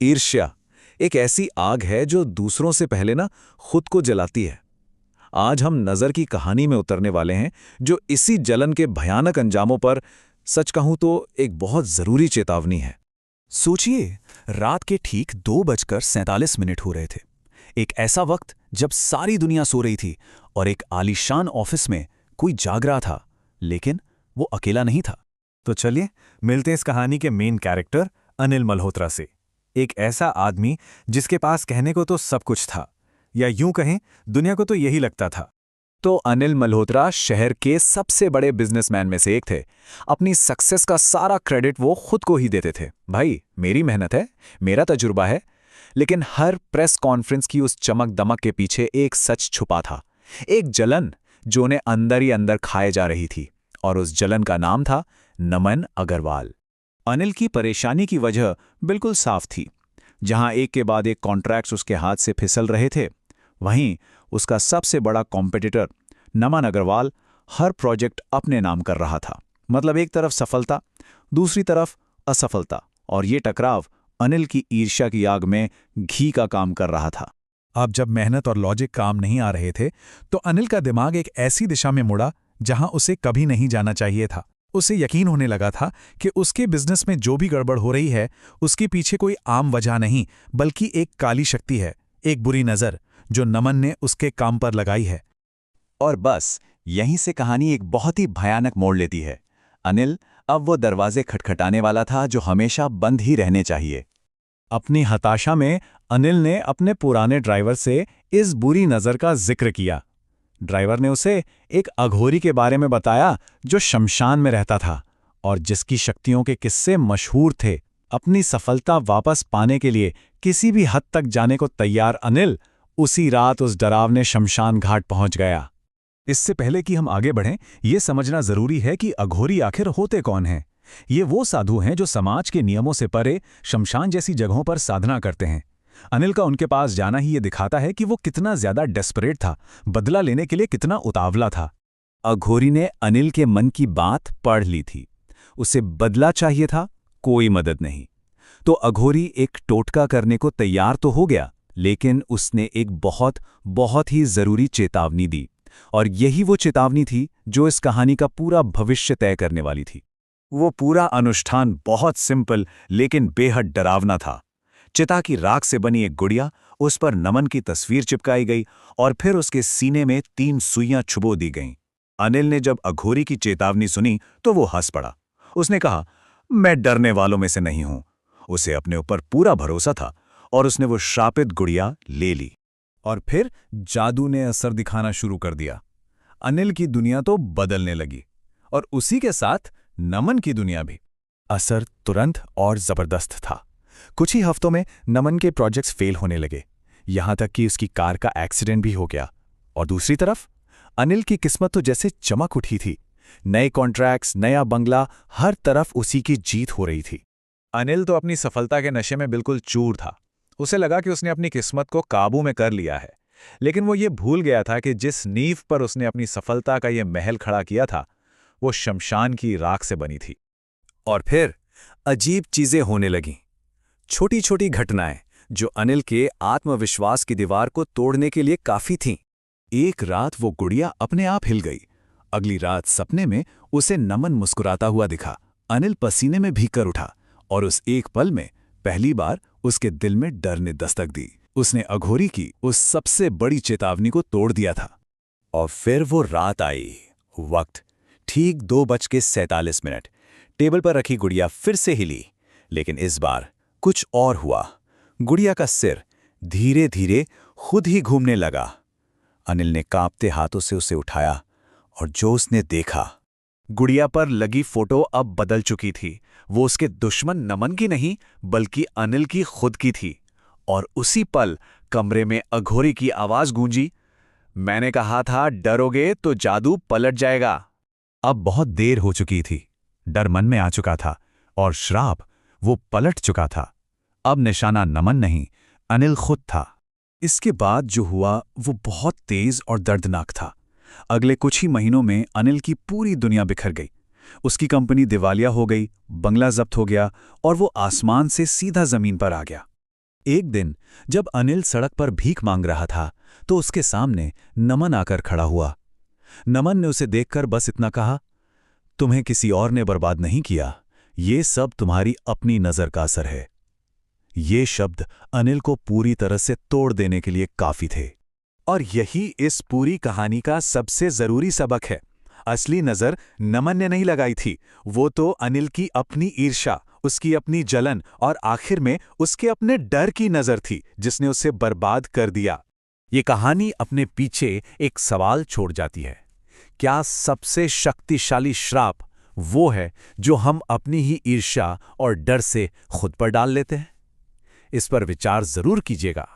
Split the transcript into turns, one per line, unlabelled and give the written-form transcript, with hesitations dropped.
ईर्ष्या एक ऐसी आग है जो दूसरों से पहले ना खुद को जलाती है। आज हम नज़र की कहानी में उतरने वाले हैं जो इसी जलन के भयानक अंजामों पर, सच कहूं तो एक बहुत ज़रूरी चेतावनी है।
सोचिए, रात के ठीक 2:47 हो रहे थे। एक ऐसा वक्त जब सारी दुनिया सो रही थी और एक आलीशान ऑफिस में कोई जाग रहा था, लेकिन वो अकेला नहीं था।
तो चलिए मिलते हैं इस कहानी के मेन कैरेक्टर अनिल मल्होत्रा से। एक ऐसा आदमी जिसके पास कहने को तो सब कुछ था, या यूं कहें दुनिया को तो यही लगता था।
तो अनिल मल्होत्रा शहर के सबसे बड़े बिजनेसमैन में से एक थे। अपनी सक्सेस का सारा क्रेडिट वो खुद को ही देते थे। भाई, मेरी मेहनत है, मेरा तजुर्बा है। लेकिन हर प्रेस कॉन्फ्रेंस की उस चमक दमक के पीछे एक सच छुपा था, एक जलन जो उन्हें अंदर ही अंदर खाए जा रही थी। और उस जलन का नाम था नमन अग्रवाल।
अनिल की परेशानी की वजह बिल्कुल साफ थी। जहां एक के बाद एक कॉन्ट्रैक्ट्स उसके हाथ से फिसल रहे थे, वहीं उसका सबसे बड़ा कॉम्पिटिटर नमन अग्रवाल हर प्रोजेक्ट अपने नाम कर रहा था। मतलब एक तरफ सफलता, दूसरी तरफ असफलता, और ये टकराव अनिल की ईर्ष्या की आग में घी का काम कर रहा था।
अब जब मेहनत और लॉजिक काम नहीं आ रहे थे, तो अनिल का दिमाग एक ऐसी दिशा में मुड़ा जहां उसे कभी नहीं जाना चाहिए था। उसे यकीन होने लगा था कि उसके बिजनेस में जो भी गड़बड़ हो रही है, उसके पीछे कोई आम वजह नहीं, बल्कि एक काली शक्ति है, एक बुरी नज़र जो नमन ने उसके काम पर लगाई है।
और बस यहीं से कहानी एक बहुत ही भयानक मोड़ लेती है। अनिल अब वो दरवाजे खटखटाने वाला था जो हमेशा बंद ही रहने चाहिए।
अपनी हताशा में अनिल ने अपने पुराने ड्राइवर से इस बुरी नज़र का जिक्र किया। ड्राइवर ने उसे एक अघोरी के बारे में बताया जो शमशान में रहता था और जिसकी शक्तियों के किस्से मशहूर थे। अपनी सफलता वापस पाने के लिए किसी भी हद तक जाने को तैयार अनिल उसी रात उस डरावने शमशान घाट पहुंच गया। इससे पहले कि हम आगे बढ़ें, ये समझना जरूरी है कि अघोरी आखिर होते कौन हैं। ये वो साधु हैं जो समाज के नियमों से परे शमशान जैसी जगहों पर साधना करते हैं। अनिल का उनके पास जाना ही ये दिखाता है कि वो कितना ज्यादा डेस्परेट था, बदला लेने के लिए कितना उतावला था।
अघोरी ने अनिल के मन की बात पढ़ ली थी। उसे बदला चाहिए था, कोई मदद नहीं। तो अघोरी एक टोटका करने को तैयार तो हो गया, लेकिन उसने एक बहुत बहुत ही जरूरी चेतावनी दी। और यही वो चेतावनी थी जो इस कहानी का पूरा भविष्य तय करने वाली थी। वो पूरा अनुष्ठान बहुत सिंपल लेकिन बेहद डरावना था। चिता की राख से बनी एक गुड़िया, उस पर नमन की तस्वीर चिपकाई गई और फिर उसके सीने में 3 सुइयां छुबो दी गईं। अनिल ने जब अघोरी की चेतावनी सुनी तो वो हंस पड़ा। उसने कहा, मैं डरने वालों में से नहीं हूं। उसे अपने ऊपर पूरा भरोसा था और उसने वो श्रापित गुड़िया ले ली।
और फिर जादू ने असर दिखाना शुरू कर दिया। अनिल की दुनिया तो बदलने लगी और उसी के साथ नमन की दुनिया भी। असर तुरंत और जबरदस्त था। कुछ ही हफ्तों में नमन के प्रोजेक्ट्स फेल होने लगे, यहां तक कि उसकी कार का एक्सीडेंट भी हो गया। और दूसरी तरफ अनिल की किस्मत तो जैसे चमक उठी थी। नए कॉन्ट्रैक्ट्स, नया बंगला, हर तरफ उसी की जीत हो रही थी।
अनिल तो अपनी सफलता के नशे में बिल्कुल चूर था। उसे लगा कि उसने अपनी किस्मत को काबू में कर लिया है। लेकिन वो ये भूल गया था कि जिस नींव पर उसने अपनी सफलता का ये महल खड़ा किया था, वो शमशान की राख से बनी थी।
और फिर अजीब चीजें होने लगीं। छोटी छोटी घटनाएं जो अनिल के आत्मविश्वास की दीवार को तोड़ने के लिए काफी थीं। एक रात वो गुड़िया अपने आप हिल गई। अगली रात सपने में उसे नमन मुस्कुराता हुआ दिखा। अनिल पसीने में भीगकर उठा और उस एक पल में पहली बार उसके दिल में डर ने दस्तक दी। उसने अघोरी की उस सबसे बड़ी चेतावनी को तोड़ दिया था। और फिर वो रात आई। वक्त ठीक 2:47। टेबल पर रखी गुड़िया फिर से हिली, लेकिन इस बार कुछ और हुआ। गुड़िया का सिर धीरे धीरे खुद ही घूमने लगा। अनिल ने कांपते हाथों से उसे उठाया और जो उसने देखा,
गुड़िया पर लगी फोटो अब बदल चुकी थी। वो उसके दुश्मन नमन की नहीं, बल्कि अनिल की खुद की थी। और उसी पल कमरे में अघोरी की आवाज गूंजी, मैंने कहा था डरोगे तो जादू पलट जाएगा।
अब बहुत देर हो चुकी थी। डर मन में आ चुका था और श्राप वो पलट चुका था। अब निशाना नमन नहीं, अनिल खुद था। इसके बाद जो हुआ वो बहुत तेज और दर्दनाक था। अगले कुछ ही महीनों में अनिल की पूरी दुनिया बिखर गई। उसकी कंपनी दिवालिया हो गई, बंगला जब्त हो गया और वो आसमान से सीधा जमीन पर आ गया।
एक दिन जब अनिल सड़क पर भीख मांग रहा था तो उसके सामने नमन आकर खड़ा हुआ। नमन ने उसे देखकर बस इतना कहा, तुम्हें किसी और ने बर्बाद नहीं किया, ये सब तुम्हारी अपनी नजर का असर है। ये शब्द अनिल को पूरी तरह से तोड़ देने के लिए काफी थे। और यही इस पूरी कहानी का सबसे जरूरी सबक है। असली नजर नमन ने नहीं लगाई थी, वो तो अनिल की अपनी ईर्ष्या, उसकी अपनी जलन और आखिर में उसके अपने डर की नजर थी जिसने उसे बर्बाद कर दिया। ये कहानी अपने पीछे एक सवाल छोड़ जाती है, क्या सबसे शक्तिशाली श्राप वो है जो हम अपनी ही ईर्ष्या और डर से खुद पर डाल लेते हैं? इस पर विचार जरूर कीजिएगा।